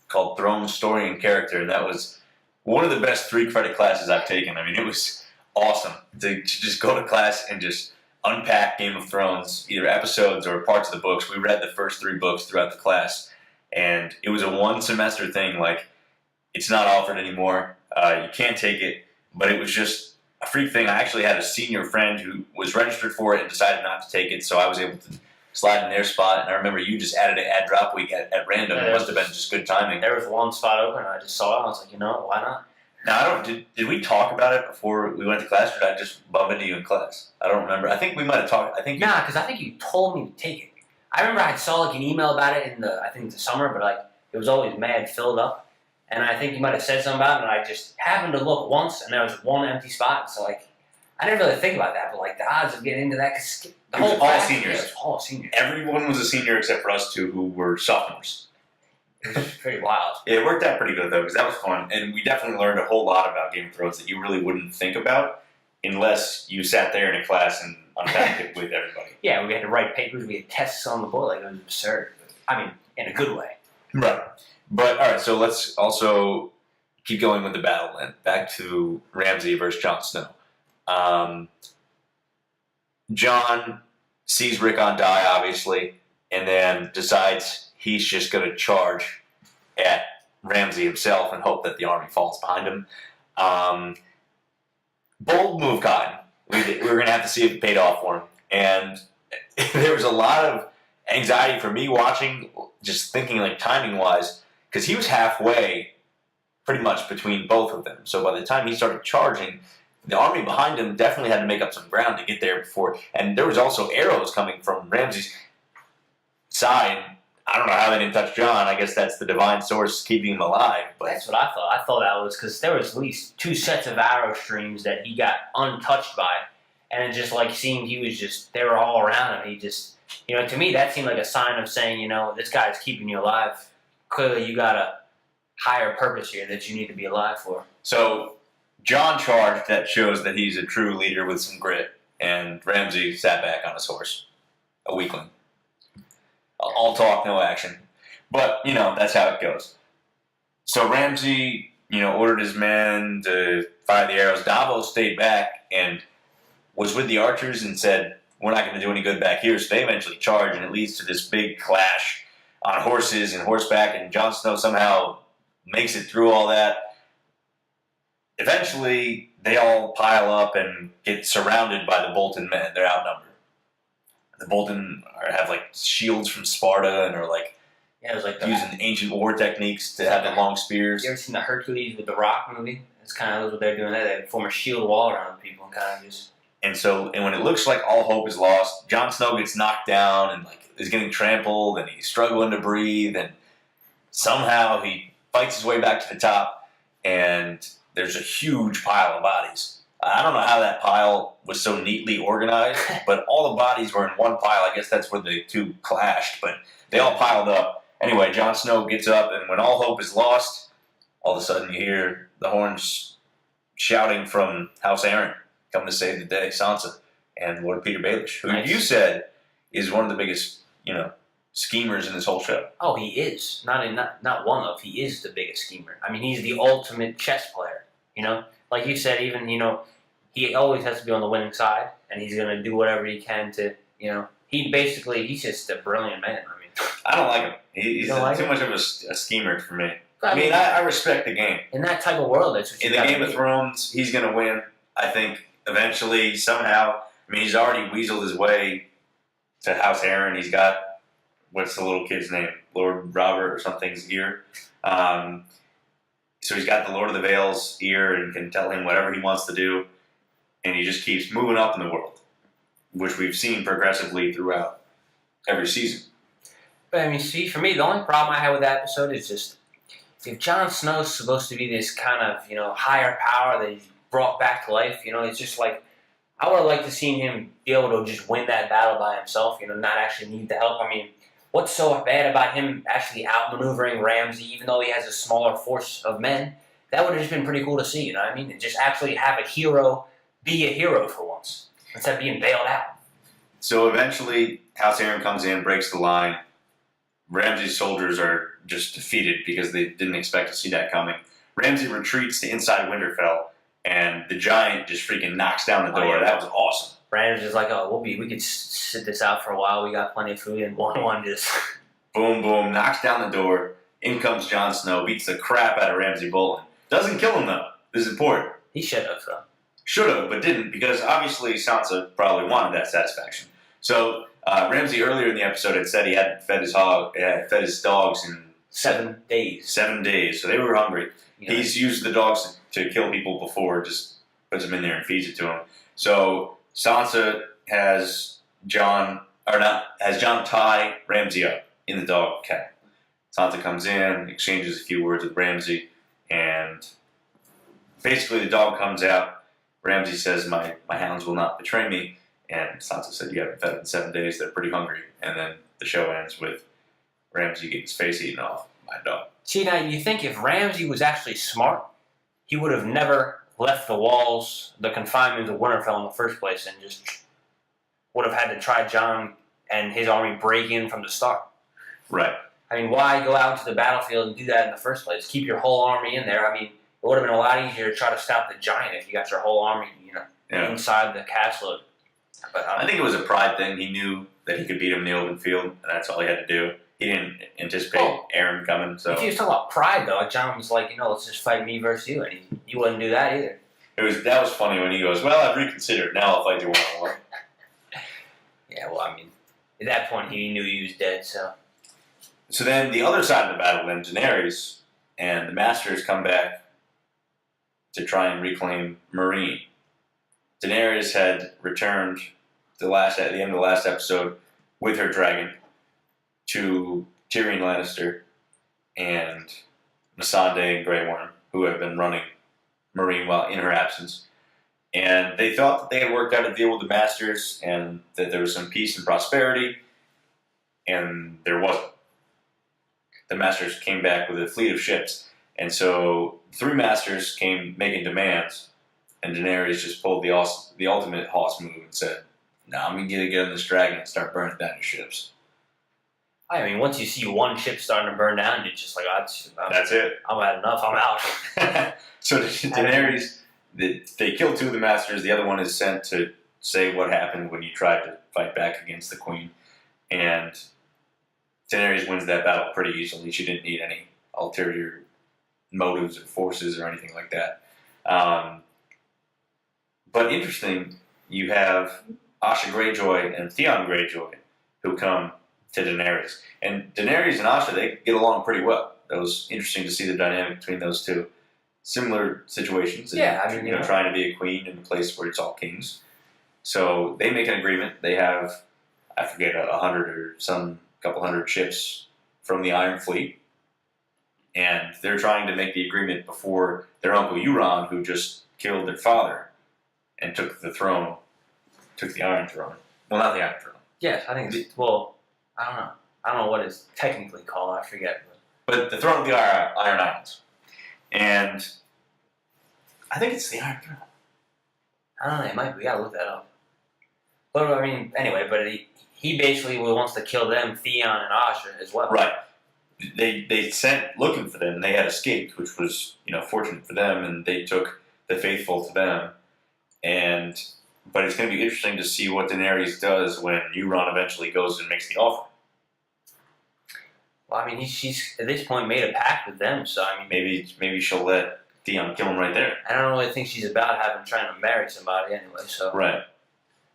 called Throne, Story, and Character, and that was one of the best 3-credit classes I've taken. I mean, it was awesome to just go to class and just unpack Game of Thrones, either episodes or parts of the books. We read the first 3 books throughout the class, and it was a 1-semester thing. Like, it's not offered anymore. You can't take it, but it was just a freak thing. I actually had a senior friend who was registered for it and decided not to take it, so I was able to slide in their spot. And I remember you just added it at drop week at random. Yeah, it must have been just good timing. There was one spot open, and I just saw it. And I was like, why not? Now, I don't. Did we talk about it before we went to class, or did I just bump into you in class? I don't remember. I think we might have talked. Nah, because I think you told me to take it. I remember I saw like an email about it in the summer, but like it was always mad filled up. And I think you might have said something about it, and I just happened to look once, and there was one empty spot. So like, I didn't really think about that, but like the odds of getting into that, because the whole class, seniors. Yeah, it was all seniors. Everyone was a senior except for us 2 who were sophomores. It was pretty wild. Yeah, it worked out pretty good though, because that was fun, and we definitely learned a whole lot about Game of Thrones that you really wouldn't think about unless you sat there in a class and unpacked it with everybody. Yeah, we had to write papers, we had tests on the board, like it was absurd. I mean, in a good way. Right. But all right, so let's also keep going with the battle then. Back to Ramsay versus Jon Snow. Jon sees Rickon die, obviously, and then decides he's just going to charge at Ramsay himself and hope that the army falls behind him. Bold move, Cotton. We're going to have to see if it paid off for him. And there was a lot of anxiety for me watching, just thinking like timing-wise, because he was halfway pretty much between both of them. So by the time he started charging, the army behind him definitely had to make up some ground to get there before. And there was also arrows coming from Ramsay's side. I don't know how they didn't touch Jon. I guess that's the divine source keeping him alive. But that's what I thought. I thought that was because there was at least 2 sets of arrow streams that he got untouched by. And it just like seemed he was just, they were all around him. He just, to me that seemed like a sign of saying, this guy's keeping you alive. Clearly you got a higher purpose here that you need to be alive for. So Jon charged. That shows that he's a true leader with some grit. And Ramsay sat back on his horse. A weakling. All talk, no action. But, that's how it goes. So Ramsay, ordered his men to fire the arrows. Davos stayed back and was with the archers and said, we're not going to do any good back here. So they eventually charge, and it leads to this big clash on horses and horseback, and Jon Snow somehow makes it through all that. Eventually, they all pile up and get surrounded by the Bolton men. They're outnumbered. The Bolton have like shields from Sparta and are like it was like using ancient war techniques to have the long spears. You ever seen the Hercules with the Rock movie? It's kind of what they're doing there. They form a shield wall around people and kind of just. And when it looks like all hope is lost, Jon Snow gets knocked down and like is getting trampled, and he's struggling to breathe, and somehow he fights his way back to the top, and there's a huge pile of bodies. I don't know how that pile was so neatly organized, but all the bodies were in one pile. I guess that's where the 2 clashed, but they all piled up. Anyway, Jon Snow gets up, and when all hope is lost, all of a sudden you hear the horns shouting from House Aaron, come to save the day, Sansa, and Lord Peter Baelish, who you said is one of the biggest, schemers in this whole show. Oh, he is. Not one of. He is the biggest schemer. I mean, he's the ultimate chess player, Like you said, even, he always has to be on the winning side, and he's going to do whatever he can to, he's just a brilliant man. I mean, I don't like him. He's too much of a schemer for me. I respect the game. In that type of world, that's what you in the Game of Thrones, he's going to win, I think, eventually, somehow. I mean, he's already weaseled his way to House Aaron. He's got, what's the little kid's name? Lord Robert or something's ear. So he's got the Lord of the Vale's ear and can tell him whatever he wants to do. And he just keeps moving up in the world, which we've seen progressively throughout every season. But I mean, see, for me, the only problem I have with that episode is just if Jon Snow's supposed to be this kind of, higher power that he's brought back to life, it's just like, I would have liked to see him be able to just win that battle by himself, not actually need the help. I mean, what's so bad about him actually outmaneuvering Ramsay, even though he has a smaller force of men? That would have just been pretty cool to see, you know what I mean? And just actually have a hero be a hero for once, instead of being bailed out. So eventually, House Aaron comes in, breaks the line. Ramsay's soldiers are just defeated because they didn't expect to see that coming. Ramsay retreats to inside Winterfell, and the giant just freaking knocks down the door. Oh, yeah. That was awesome. Ramsey's like, oh, we could sit this out for a while. We got plenty of food, and 1-1 just Boom, boom, knocks down the door. In comes Jon Snow, beats the crap out of Ramsay Bolton. Doesn't kill him though. This is important. he should have though. Should have, but didn't, because obviously Sansa probably wanted that satisfaction. So Ramsay earlier in the episode had said he hadn't fed his dogs in 7 days. 7 days, so they were hungry. You know? He's used the dogs to kill people before, just puts them in there and feeds it to them. So Sansa has John tie Ramsay up in the dog kennel. Sansa comes in, exchanges a few words with Ramsay, and basically the dog comes out. Ramsay says, my hounds will not betray me. And Sansa said, you haven't fed them in 7 days. They're pretty hungry. And then the show ends with Ramsay getting his face eaten off by a dog. See, now you think if Ramsay was actually smart, he would have never left the walls, the confinement of Winterfell in the first place, and just would have had to try Jon and his army break in from the start. Right. I mean, why go out into the battlefield and do that in the first place? Keep your whole army in there. I mean, it would have been a lot easier to try to stop the giant if you got your whole army, inside the castle. But I think it was a pride thing. He knew that he could beat him in the open field, and that's all he had to do. He didn't anticipate Aaron coming. So if he was talking about pride, though, Jon was like, let's just fight me versus you, and he wouldn't do that either. That was funny when he goes, well, I've reconsidered. Now I'll fight you one-on-one. Yeah, well, I mean, at that point, he knew he was dead, so. So then the other side of the battle, then Daenerys and the Masters come back to try and reclaim Meereen. Daenerys had returned at the end of the last episode with her dragon to Tyrion Lannister and Missandei and Grey Worm, who have been running Meereen while in her absence. And they thought that they had worked out a deal with the Masters and that there was some peace and prosperity, and there wasn't. The Masters came back with a fleet of ships, and so 3 Masters came making demands, and Daenerys just pulled the ultimate Hoss move and said, "Nah, I'm gonna get on this dragon and start burning down your ships." I mean, once you see one ship starting to burn down, you're just like, that's it. I'm had enough. I'm out. So Daenerys, they killed 2 of the Masters. The other one is sent to say what happened when you tried to fight back against the Queen, and Daenerys wins that battle pretty easily. She didn't need any ulterior motives or forces or anything like that. But interesting, you have Asha Greyjoy and Theon Greyjoy who come to Daenerys. And Daenerys and Asha, they get along pretty well. That was interesting to see the dynamic between those two. Similar situations. Yeah, I mean, trying to be a queen in a place where it's all kings. So they make an agreement. They have, I forget, 100 or some couple hundred ships from the Iron Fleet. And they're trying to make the agreement before their uncle Euron, who just killed their father and took the throne, took the Iron Throne. Well, not the Iron Throne. Yes, I think it's, well, I don't know. I don't know what it's technically called. I forget. But the throne of the Iron Islands. And I think it's the Iron Throne. I don't know. It might be. We gotta look that up. But I mean, anyway, but he basically wants to kill them, Theon and Asha, as well. Right. They sent looking for them. They had escaped, which was fortunate for them, and they took the faithful to them. But it's going to be interesting to see what Daenerys does when Euron eventually goes and makes the offer. Well, I mean, she's at this point made a pact with them, so I mean, maybe she'll let Theon kill him right there. I don't really think she's about trying to marry somebody anyway. So right,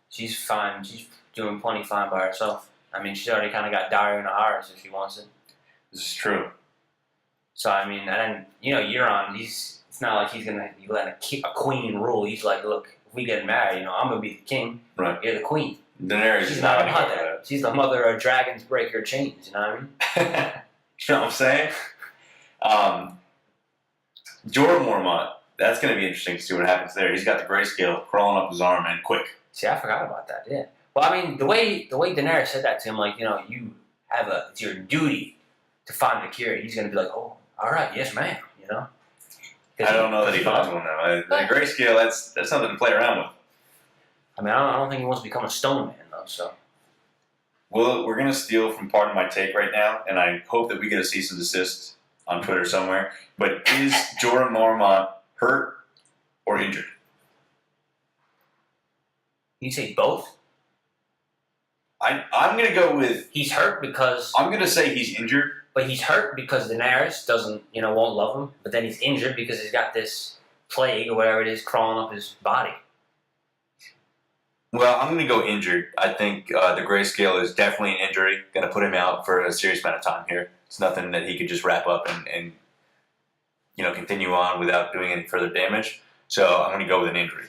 she's fine. She's doing plenty fine by herself. I mean, she's already kind of got Dario Naharis if she wants it. This is true. So I mean, and Euron, it's not like he's gonna let a queen rule. He's like, look, if we get married, I'm gonna be the king. Right. You're the queen. Daenerys She's is not not about that. She's the mother of dragons break her chains. You know what I mean? You know what I'm saying? Jorah Mormont. That's going to be interesting to see what happens there. He's got the grayscale crawling up his arm and quick. See, I forgot about that. Yeah. Well, I mean, the way Daenerys said that to him, like, you have it's your duty to find the cure. He's going to be like, oh, all right, yes, ma'am. I don't know that he finds one though. The grayscale, that's something to play around with. I mean, I don't think he wants to become a stone man though. So. Well, we're going to steal from Pardon My Take right now, and I hope that we get a cease and desist on Twitter somewhere. But is Jorah Mormont hurt or injured? You say both? I'm going to go with... He's hurt because... I'm going to say he's injured. But he's hurt because Daenerys won't love him. But then he's injured because he's got this plague or whatever it is crawling up his body. Well, I'm going to go injured. I think the grayscale is definitely an injury. Going to put him out for a serious amount of time here. It's nothing that he could just wrap up and continue on without doing any further damage. So I'm going to go with an injury.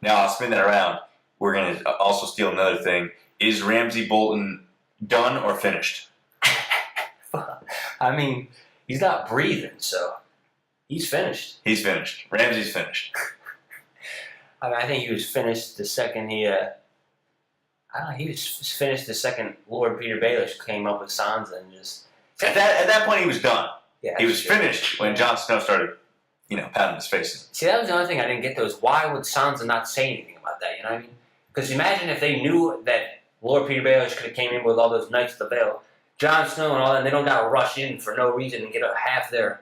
Now, I'll spin that around. We're going to also steal another thing. Is Ramsay Bolton done or finished? I mean, he's not breathing, so he's finished. He's finished. Ramsay's finished. I mean, I think he was finished the second he was finished the second Lord Peter Baelish came up with Sansa and just... At that point, he was done. Yeah, he was finished when Jon Snow started, patting his face. See, that was the only thing I didn't get, though, is why would Sansa not say anything about that, you know what I mean? Because imagine if they knew that Lord Peter Baelish could have came in with all those Knights of the Vale, Jon Snow and all that, and they don't got to rush in for no reason and get half their,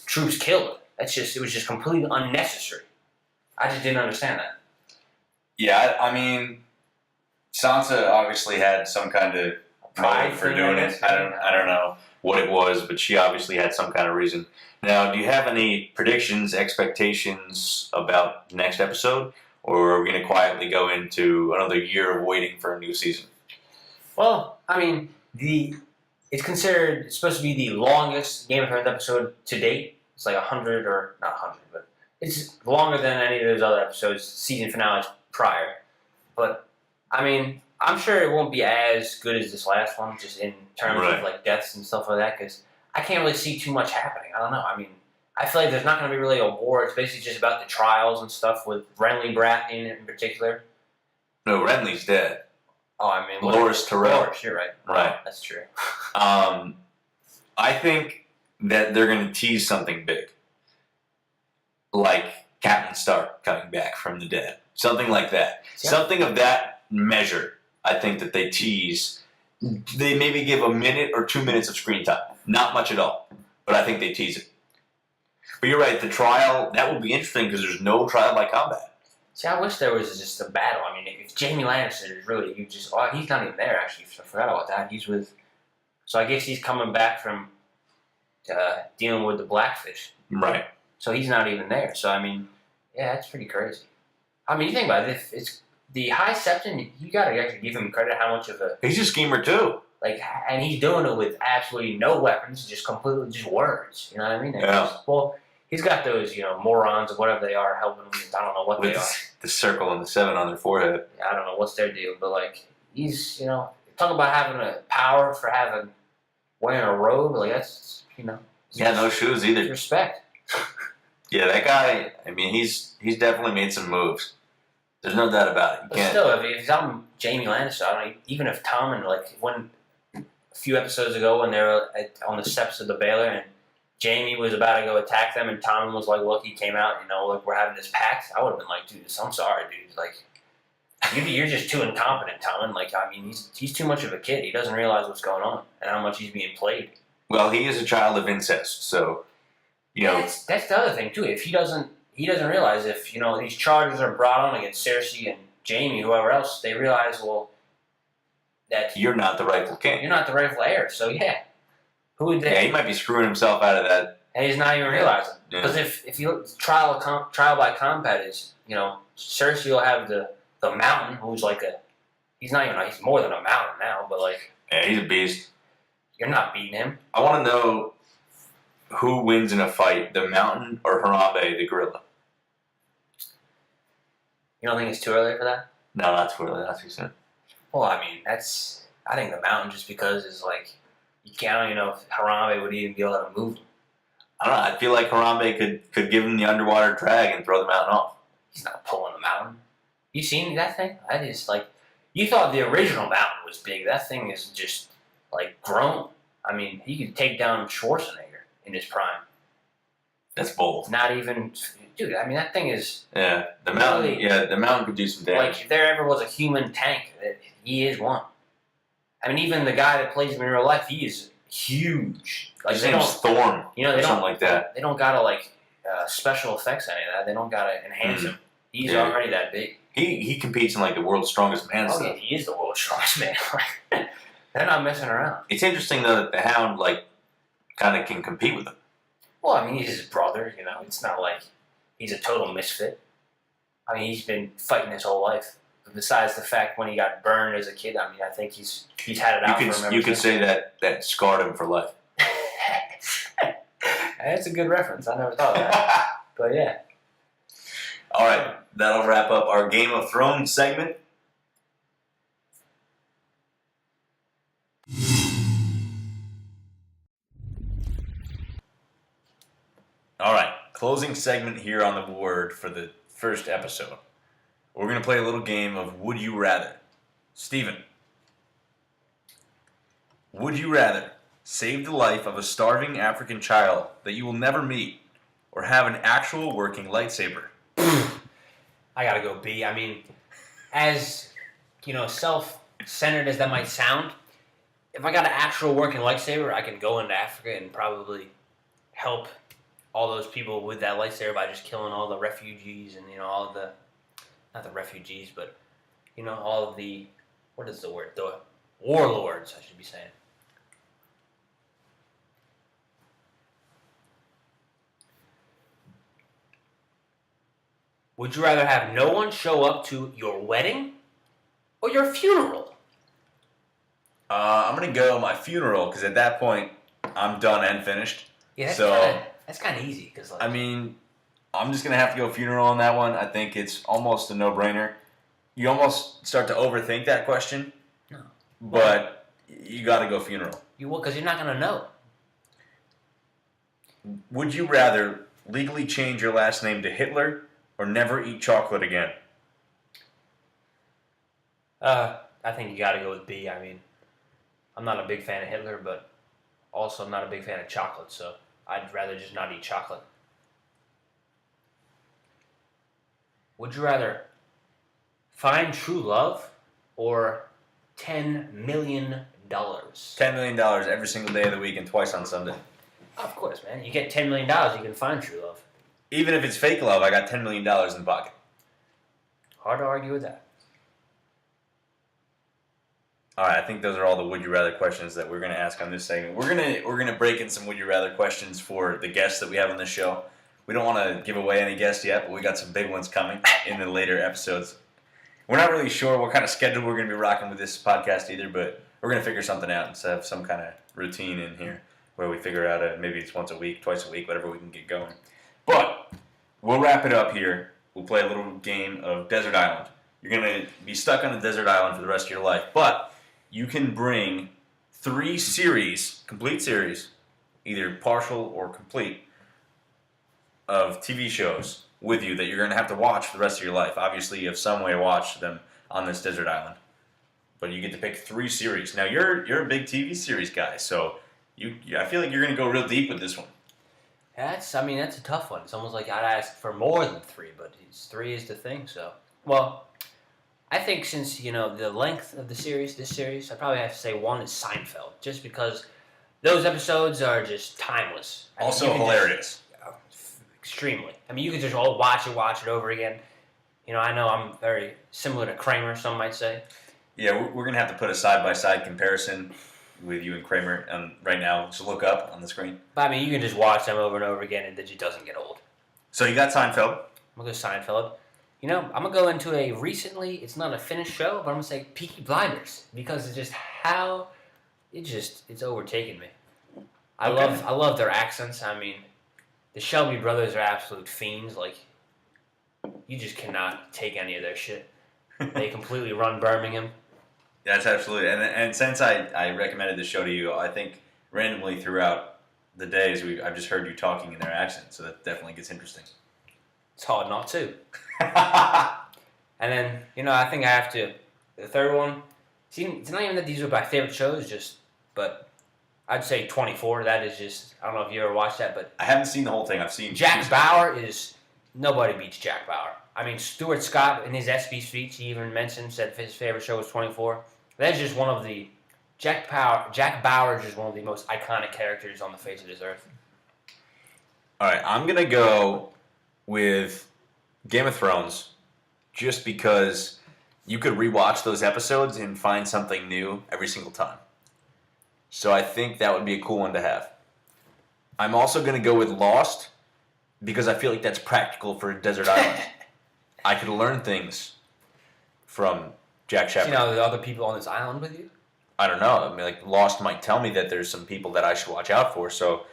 troops killed. It was just completely unnecessary. I just didn't understand that. Yeah, I mean, Sansa obviously had some kind of motive for doing it. I don't know what it was, but she obviously had some kind of reason. Now, do you have any predictions, expectations about the next episode? Or are we going to quietly go into another year of waiting for a new season? Well, I mean, it's supposed to be the longest Game of Thrones episode to date. It's like 100 or not 100, but it's longer than any of those other episodes, season finales prior. But I mean, I'm sure it won't be as good as this last one, just in terms of like deaths and stuff like that, because I can't really see too much happening. I don't know. I mean, I feel like there's not going to be really a war. It's basically just about the trials and stuff with Renly Baratheon in particular. No, Renly's dead. Oh, I mean... Loras Tyrell. Loras, you're right. Right. Oh, that's true. I think that they're going to tease something big. Like Captain Stark coming back from the dead. Something like that. Yeah. Something of that measure, I think that they tease. They maybe give a minute or 2 minutes of screen time. Not much at all. But I think they tease it. But you're right, the trial, that will be interesting because there's no trial by combat. See, I wish there was just a battle. I mean, if Jaime Lannister is really, he's not even there, actually. I forgot about that. So I guess he's coming back from dealing with the Blackfish. Right. So he's not even there. So, I mean, yeah, that's pretty crazy. I mean, you think about it, if it's the High Septon, you got to actually give him credit how much of a... He's a schemer, too. And he's doing it with absolutely no weapons, just completely just words. You know what I mean? Yeah. He's got those, morons or whatever they are helping him. I don't know what they are. The circle and the 7 on their forehead. I don't know what's their deal, but he's, talk about having a power for wearing a robe. That's, Yeah, no shoes either. Respect. Yeah, that guy. I mean, he's definitely made some moves. There's no doubt about it. But still, if I'm Jaime Lannister, I don't know, even if Tom and when a few episodes ago when they were on the steps of the Baylor and Jaime was about to go attack them, and Tommen was like, look, he came out, we're having this pact. I would have been like, dude, I'm sorry, dude. You're just too incompetent, Tommen. He's too much of a kid. He doesn't realize what's going on and how much he's being played. Well, he is a child of incest, so, That's the other thing, too. If he doesn't realize if, these charges are brought on against Cersei and Jaime, whoever else, they realize, that... You're not the rightful king. You're not the rightful heir, so yeah. Who would they... Yeah, he might be screwing himself out of that. And he's not even realizing. Because if you look, trial by combat is, Cersei will have the mountain, who's he's not even, he's more than a mountain now, but Yeah, he's a beast. You're not beating him. I want to know who wins in a fight, the mountain or Harambe, the gorilla. You don't think it's too early for that? No, not too early, that's too soon. Well, I mean, I think the mountain just because it's you can't even know if Harambe would even be able to move him. I don't know. I feel like Harambe could give him the underwater drag and throw the mountain off. He's not pulling the mountain. You seen that thing? That is you thought the original mountain was big. That thing is just grown. I mean, he could take down Schwarzenegger in his prime. That's bold. Not even, dude. I mean, that thing is. Yeah, the mountain. Really, yeah, the mountain could do some damage. If there ever was a human tank, he is one. I mean, even the guy that plays him in real life, he is huge. His name's Thorn. Something like that. They don't gotta special effects any of that. They don't gotta enhance him. He's already that big. He competes in like the world's strongest man Oh, stuff. yeah, he is the world's strongest man. They're not messing around. It's interesting though that the Hound like kind of can compete with him. Well, I mean, he's his brother, you know. It's not like he's a total misfit. I mean, he's been fighting his whole life. Besides the fact when he got burned as a kid, I mean, I think he's had it out for him ever You could since. say that scarred him for life. That's a good reference. I never thought of that. But yeah. All right, that'll wrap up our Game of Thrones segment. All right, closing segment here on the board for the first episode. We're going to play a little game of Would You Rather. Steven, would you rather save the life of a starving African child that you will never meet or have an actual working lightsaber? I gotta go B. I mean, as, you know, self-centered as that might sound, if I got an actual working lightsaber, I can go into Africa and probably help all those people with that lightsaber by just killing all the refugees and, you know, all the, not the refugees, but, you know, all of the, what is the word? The warlords, I should be saying. Would you rather have no one show up to your wedding or your funeral? I'm going to go my funeral because at that point, I'm done and finished. Yeah, So- that's kind of easy. Cause like, I mean, I'm just going to have to go funeral on that one. I think it's almost a no-brainer. You almost start to overthink that question, No. but you got to go funeral. you will, because you're not going to know. Would you rather legally change your last name to Hitler or never eat chocolate again? I think you got to go with B. I mean, I'm not a big fan of Hitler, but also I'm not a big fan of chocolate, so I'd rather just not eat chocolate. Would you rather find true love or $10 million? $10 million every single day of the week and twice on Sunday. Of course, man. You get $10 million, you can find true love. Even if it's fake love, I got $10 million in the pocket. Hard to argue with that. All right, I think those are all the would you rather questions that we're going to ask on this segment. We're gonna break in some would you rather questions for the guests that we have on this show. We don't want to give away any guests yet, but we got some big ones coming in the later episodes. We're not really sure what kind of schedule we're going to be rocking with this podcast either, but we're going to figure something out and have some kind of routine in here where we figure out maybe it's once a week, twice a week, whatever we can get going. But we'll wrap it up here. We'll play a little game of Desert Island. You're going to be stuck on a desert island for the rest of your life, but you can bring 3 series, complete series, either partial or complete, of TV shows with you that you're going to have to watch for the rest of your life. Obviously, you have some way to watch them on this desert island, but you get to pick 3 series. Now, you're a big TV series guy, so I feel like you're going to go real deep with this one. That's a tough one. It's almost like I'd ask for more than 3, but 3 is the thing, so. Well, I think since, you know, the length of this series, I probably have to say 1 is Seinfeld, just because those episodes are just timeless. I mean, Also you can hilarious. extremely. I mean, you can just all watch it over again. You know, I know I'm very similar to Kramer, some might say. Yeah, we're going to have to put a side-by-side comparison with you and Kramer right now. Just look up on the screen. But I mean, you can just watch them over and over again, and it doesn't get old. So you got Seinfeld. I'm going to go Seinfeld. You know, I'm going to go into it's not a finished show, but I'm going to say Peaky Blinders, because it's just how, it's overtaken me. I love their accents. I mean, the Shelby brothers are absolute fiends. Like, you just cannot take any of their shit. They completely run Birmingham. That's absolutely. And since I recommended this show to you, I think randomly throughout the days, I've just heard you talking in their accent, so that definitely gets interesting. It's hard not to. And then, you know, I think I have to, the third one, see, it's not even that these are my favorite shows, but I'd say 24. That is just, I don't know if you ever watched that, but I haven't seen the whole thing. I've seen Jack Bauer nobody beats Jack Bauer. I mean, Stuart Scott, in his SB speech, he even said his favorite show was 24. That's just one of the, Jack Bauer is just one of the most iconic characters on the face of this earth. All right, I'm going to go with Game of Thrones just because you could rewatch those episodes and find something new every single time. So I think that would be a cool one to have. I'm also going to go with Lost because I feel like that's practical for a desert island. I could learn things from Jack Shepherd. You know, the other people on this island with you? I don't know. I mean, like, Lost might tell me that there's some people that I should watch out for, so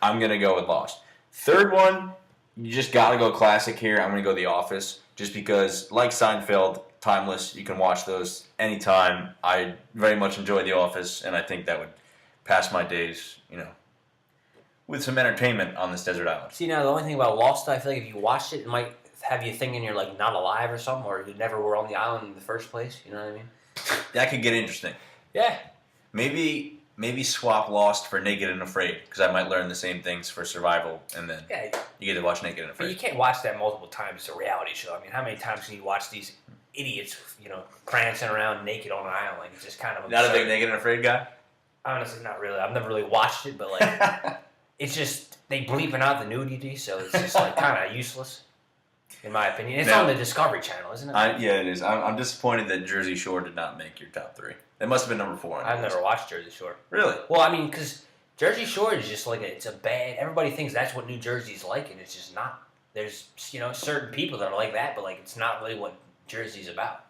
I'm going to go with Lost. Third one, you just got to go classic here. I'm going to go The Office, just because, like Seinfeld, timeless. You can watch those anytime. I very much enjoy The Office, and I think that would pass my days, with some entertainment on this desert island. See, now, the only thing about Lost, I feel like if you watched it, it might have you thinking you're, like, not alive or something, or you never were on the island in the first place. You know what I mean? That could get interesting. Yeah. Maybe swap Lost for Naked and Afraid, because I might learn the same things for survival, and then you get to watch Naked and But Afraid. you can't watch that multiple times. It's a reality show. I mean, how many times can you watch these idiots, prancing around naked on an island? Like, it's just kind of Not a absurd. big Naked and Afraid guy? Honestly, not really. I've never really watched it, but, like, it's just, they bleeping out the nudity, so it's just, like, kind of useless, in my opinion. It's Now, on the Discovery Channel, isn't it? Yeah, it is. I'm disappointed that Jersey Shore did not make your top 3. It must have been number 4. I've never watched Jersey Shore. Really? Well, I mean, because Jersey Shore is just like it's a bad. Everybody thinks that's what New Jersey's like, and it's just not. There's certain people that are like that, but like it's not really what Jersey's about.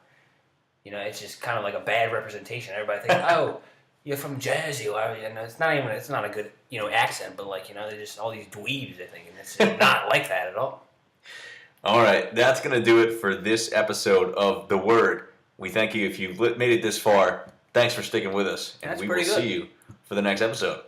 It's just kind of like a bad representation. Everybody thinks, oh, you're from Jersey, and it's not even. It's not a good accent, but like they're just all these dweebs. I think, and it's not like that at all. All right, that's gonna do it for this episode of The Word. We thank you if you've made it this far. Thanks for sticking with us, and That's we will pretty good. see you for the next episode.